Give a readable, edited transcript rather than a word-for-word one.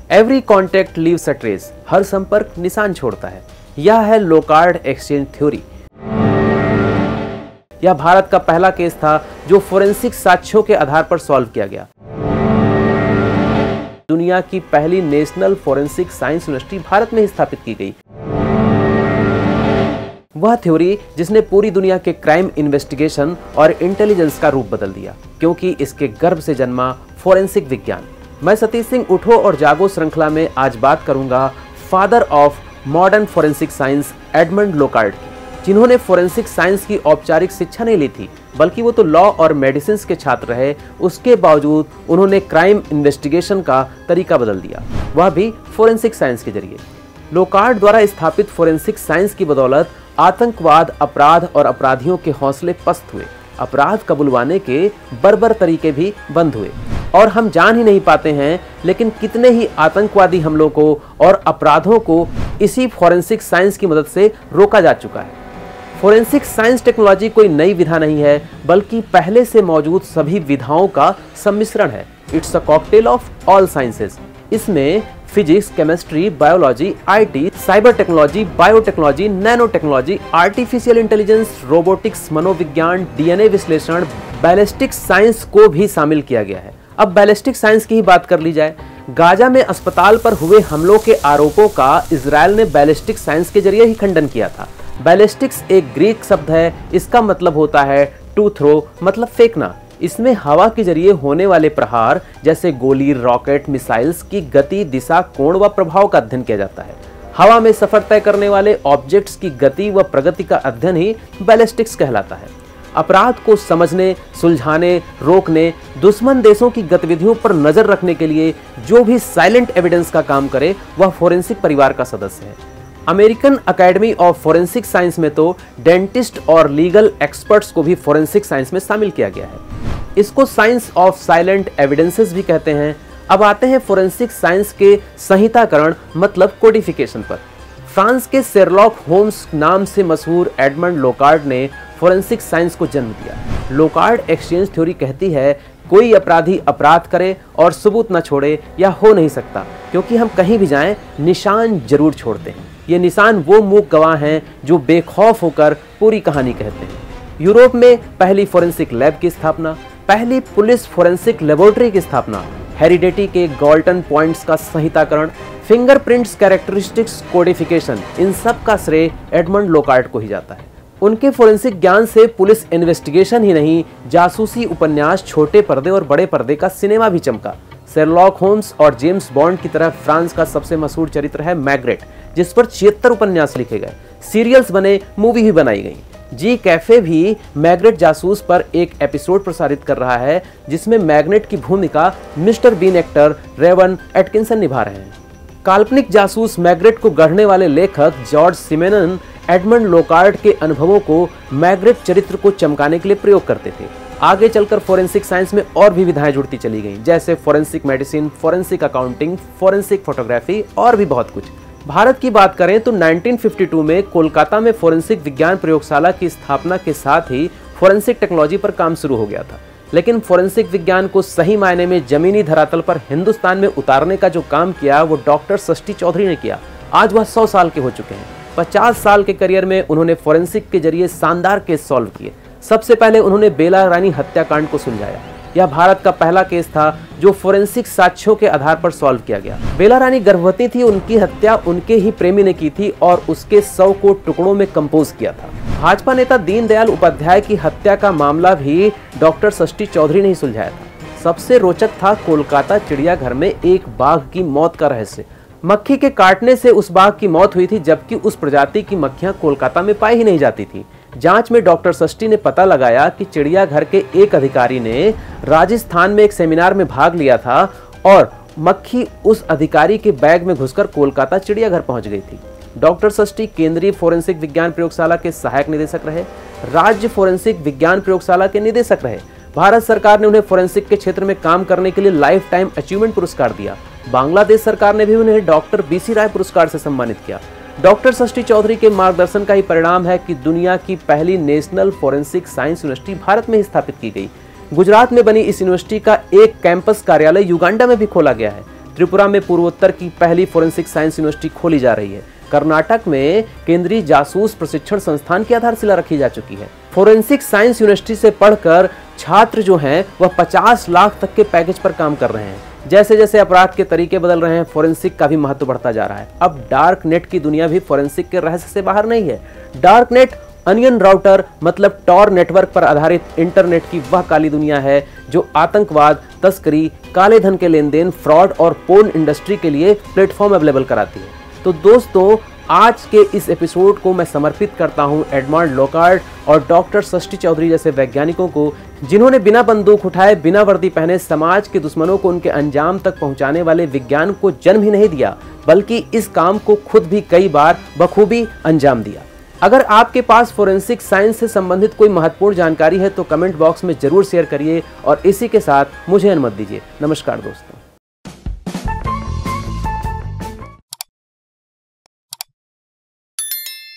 Every contact leaves a trace, हर संपर्क निशान छोड़ता है। यह है लोकार्ड एक्सचेंज थ्योरी। यह भारत का पहला केस था जो फोरेंसिक साक्ष्यों के आधार पर सॉल्व किया गया। दुनिया की पहली national forensic science university Bharat में स्थापित की गई। वह थ्योरी जिसने पूरी दुनिया के क्राइम इन्वेस्टिगेशन और इंटेलिजेंस का रूप बदल दिया, क्योंकि इसके गर्भ से जन्मा फोरेंसिक विज्ञान। मैं सतीश सिंह उठो और जागो श्रृंखला में आज बात करूंगा father of modern forensic science Edmond Locard की, जिन्होंने फोरेंसिक साइंस की औपचारिक शिक्षा नहीं ली थी, बल्कि वो तो लॉ और मेडिसिन के छात्र रहे। उसके बावजूद उन्होंने क्राइम इन्वेस्टिगेशन का तरीका बदल दिया, वह भी फोरेंसिक साइंस के जरिए। लोकार्ड द्वारा स्थापित फोरेंसिक साइंस की बदौलत आतंकवाद, अपराध और अपराधियों के हौसले पस्त हुए, अपराध कबुलवाने के बर्बर तरीके भी बंद हुए और हम जान ही नहीं पाते हैं, लेकिन कितने ही आतंकवादी हमलों को और अपराधों को इसी फोरेंसिक साइंस की मदद से रोका जा चुका है। फोरेंसिक साइंस टेक्नोलॉजी कोई नई विधा नहीं है, बल्कि पहले से मौजूद सभी विधाओं का सम्मिश्रण है। It's a cocktail of all sciences. इसमें physics, chemistry, biology, IT, cyber technology, biotechnology, nano technology, artificial intelligence, robotics, मनोविज्ञान, डीएनए विश्लेषण, बैलिस्टिक साइंस को भी शामिल किया गया है। अब बैलिस्टिक साइंस की ही बात कर ली जाए। गाजा में अस्पताल पर हुए हमलों के आरोपों का इजराइल ने बैलिस्टिक साइंस के जरिए ही खंडन किया था। बैलिस्टिक्स एक ग्रीक शब्द है, इसका मतलब होता है टू थ्रो, मतलब फेंकना। इसमें हवा के जरिए होने वाले प्रहार जैसे गोली, रॉकेट, मिसाइल्स की गति, दिशा, कोण व प्रभाव का अध्ययन किया जाता है। हवा में सफर तय करने वाले ऑब्जेक्ट्स की गति व प्रगति का अध्ययन ही बैलिस्टिक्स कहलाता है। अपराध को समझने, सुलझाने, रोकने, दुश्मन देशों की गतिविधियों पर नजर रखने के लिए जो भी साइलेंट एविडेंस का काम करे वह फोरेंसिक परिवार का सदस्य है। American academy of forensic science में तो डेंटिस्ट और लीगल एक्सपर्ट्स को भी फोरेंसिक साइंस में शामिल किया गया है। इसको साइंस ऑफ साइलेंट एविडेंसेस भी कहते हैं। अब आते हैं फोरेंसिक साइंस के संहिताकरण मतलब कोडिफिकेशन पर। फ्रांस के शेरलॉक होम्स नाम से मशहूर एडमंड लोकार्ड ने फोरेंसिक साइंस को जन्म दिया। लोकार्ड एक्सचेंज थ्योरी कहती है कोई अपराधी अपराध करे और सबूत न छोड़े या हो नहीं सकता, क्योंकि हम कहीं भी जाएं निशान जरूर छोड़ते हैं। ये निशान वो मूक गवाह हैं जो बेखौफ होकर पूरी कहानी कहते हैं। यूरोप में पहली फोरेंसिक लैब की स्थापना, पहली पुलिस फोरेंसिक लेबोरेटरी की स्थापना, हेरिडिटी के गोल्डन पॉइंट्स का संहिताकरण, फिंगरप्रिंट्स, कैरेक्टरिस्टिक्स, कोडिफिकेशन, इन सब का श्रेय एडमंड लोकार्ड को ही जाता है। उनके फोरेंसिक ज्ञान से पुलिस इन्वेस्टिगेशन ही नहीं, जासूसी उपन्यास, छोटे पर्दे और बड़े पर्दे का सिनेमा भी चमका। शेरलॉक होम्स और जेम्स बॉन्ड की तरह फ्रांस का सबसे मशहूर चरित्र है मैग्रेट, जिस पर 76 उपन्यास लिखे गए, सीरियल्स बने, मूवी भी बनाई गई। जी कैफे भी मैग्रेट जासूस पर एक एपिसोड प्रसारित कर रहा है, जिसमें मैग्नेट की भूमिका mister Bean actor Rowan Atkinson निभा रहे हैं। काल्पनिक जासूस मैग्रेट को गढ़ने वाले लेखक जॉर्ज सिमेनन एडमंड लोकार्ड के अनुभवों को मैग्रेट चरित्र को चमकाने के लिए प्रयोग करते थे। आगे चलकर फोरेंसिक साइंस में और भी विधाएं जुड़ती चली गईं, जैसे forensic medicine, forensic accounting, forensic photography और भी बहुत कुछ। भारत की बात करें तो 1952 में कोलकाता में फोरेंसिक विज्ञान प्रयोगशाला की स्थापना के साथ ही फोरेंसिक टेक्नोलॉजी पर काम शुरू हो गया था। लेकिन फोरेंसिक विज्ञान को सही मायने में जमीनी धरातल पर हिंदुस्तान में उतारने का जो काम किया वो डॉक्टर षष्ठी चौधरी ने किया। आज वह 100 साल के हो चुके हैं। 50 साल के करियर में उन्होंने फोरेंसिक के जरिए शानदार केस सॉल्व किए। सबसे पहले उन्होंने बेला रानी हत्याकांड को सुलझाया। यह भारत का पहला केस था जो फोरेंसिक साक्ष्यों के आधार पर सॉल्व किया गया। बेला रानी गर्भवती थी, उनकी हत्या उनके ही प्रेमी ने की थी और उसके शव को टुकड़ों में कंपोज किया था। भाजपा नेता दीनदयाल उपाध्याय की हत्या का मामला भी डॉक्टर षष्ठी चौधरी ने ही सुलझाया था। सबसे रोचक था कोलकाता चिड़ियाघर में एक बाघ की मौत का रहस्य। मक्खी के काटने से उस बाघ की मौत हुई थी, जबकि उस प्रजाति की मक्खियां कोलकाता में पाई ही नहीं जाती थी। जांच में डॉक्टर षष्ठी ने पता लगाया कि चिड़ियाघर के एक अधिकारी ने राजस्थान में एक सेमिनार में भाग लिया था और मक्खी उस अधिकारी के बैग में घुसकर कोलकाता चिड़ियाघर पहुंच गई थी। डॉक्टर षष्ठी केंद्रीय फोरेंसिक विज्ञान प्रयोगशाला के सहायक निदेशक रहे, राज्य फोरेंसिक विज्ञान प्रयोगशाला के निदेशक रहे। भारत सरकार ने उन्हें फोरेंसिक के क्षेत्र में काम करने के लिए लाइफ टाइम अचीवमेंट पुरस्कार दिया। बांग्लादेश सरकार ने भी उन्हें डॉक्टर बीसी राय पुरस्कार से सम्मानित किया। डॉक्टर षष्ठी चौधरी के मार्गदर्शन का ही परिणाम है कि दुनिया की पहली national forensic science university Bharat में स्थापित की गई। गुजरात में बनी इस यूनिवर्सिटी का एक कैंपस कार्यालय युगांडा में भी खोला गया है, त्रिपुरा में पूर्वोत्तर की पहली फोरेंसिक साइंस यूनिवर्सिटी खोली जा रही है। कर्नाटक में केंद्रीय जासूस प्रशिक्षण संस्थान की आधारशिला रखी जा चुकी है। फोरेंसिक साइंस यूनिवर्सिटी से पढ़कर छात्र जो हैं वह 50 लाख तक के पैकेज पर काम कर रहे हैं। जैसे जैसे अपराध के तरीके बदल रहे हैं, फोरेंसिक का भी महत्व बढ़ता जा रहा है। अब डार्क नेट की दुनिया भी फोरेंसिक के रहस्य से बाहर नहीं है। डार्क नेट अनियन राउटर मतलब टॉर नेटवर्क पर आधारित इंटरनेट की वह काली दुनिया है जो आतंकवाद, तस्करी, काले धन के लेन देन, फ्रॉड और पोर्न इंडस्ट्री के लिए प्लेटफॉर्म अवेलेबल कराती है। तो दोस्तों, आज के इस एपिसोड को मैं समर्पित करता हूं एडमंड लॉकहार्ट और डॉक्टर षष्ठी चौधरी जैसे वैज्ञानिकों को, जिन्होंने बिना बंदूक उठाए, बिना वर्दी पहने समाज के दुश्मनों को उनके अंजाम तक पहुंचाने वाले विज्ञान को जन्म ही नहीं दिया, बल्कि इस काम को खुद भी कई बार बखूबी अंजाम दिया। अगर आपके पास फोरेंसिक साइंस से संबंधित कोई महत्वपूर्ण जानकारी है तो कमेंट बॉक्स में जरूर शेयर करिए और इसी के साथ मुझे अनुमति दीजिए। नमस्कार दोस्तों।